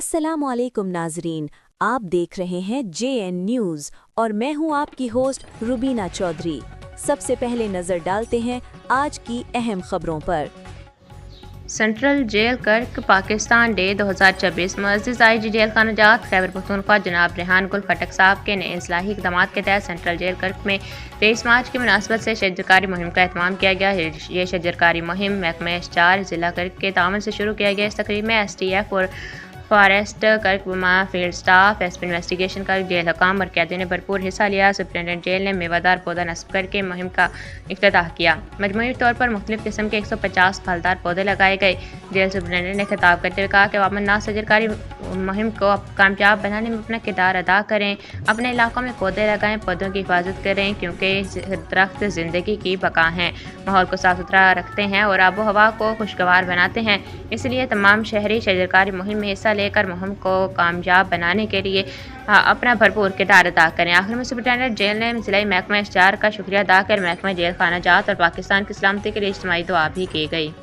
अस्सलाम वालेकुम नाजरीन, आप देख रहे हैं JN न्यूज़ और मैं हूं आपकी होस्ट रुबीना चौधरी। सबसे पहले नजर डालते हैं आज की अहम खबरों पर। सेंट्रल जेल कर्क पाकिस्तान डे 2026 मुअज़्ज़िज़ आईजी जेल खाना जात खैबर पख्तूनख्वा जनाब रेहान गुल खटक साहब के नए इस्लाही इक़दामात के तहत सेंट्रल जेल कर्क में 23 मार्च की मुनासबत से शजरकारी मुहिम का एहतमाम किया गया। ये शजरकारी मुहिम महकमे चार ज़िला कर्क के तावन से शुरू किया गया। इस तकरीब में STF और फॉरेस्ट कर्क फील्ड स्टाफ, एसपी इन्वेस्टिगेशन कर्क, जेल हकाम और कैदी ने भरपूर हिस्सा लिया। सुप्रिटेंडेंट जेल ने मेवादार पौधा नस्ब करके मुहिम का इफ्तिताह किया। मजमूई तौर पर मुख्तलिफ किस्म के 150 फलदार पौधे लगाए गए। जेल सुप्रिटेंडेंट ने खिताब करते हुए कहा कि अवाम नास सजरकारी मुहिम को कामयाब बनाने में अपना किरदार अदा करें, अपने इलाकों में पौधे लगाएं, पौधों की हिफाजत करें क्योंकि दरख्त ज़िंदगी की बका हैं, माहौल को साफ सुथरा रखते हैं और आबो हवा को खुशगवार बनाते हैं। इसलिए तमाम शहरी शजरकारी मुहिम में हिस्सा लेकर मुहिम को कामयाब बनाने के लिए अपना भरपूर किरदार अदा करें। आखिर में सुप्रिटेंडेंट जेल ने ज़िला महकमा चार का शुक्रिया अदा कर महकमा जेल खाना जात और पाकिस्तान की सलामती के लिए इज्तिमाई दुआ भी की गई।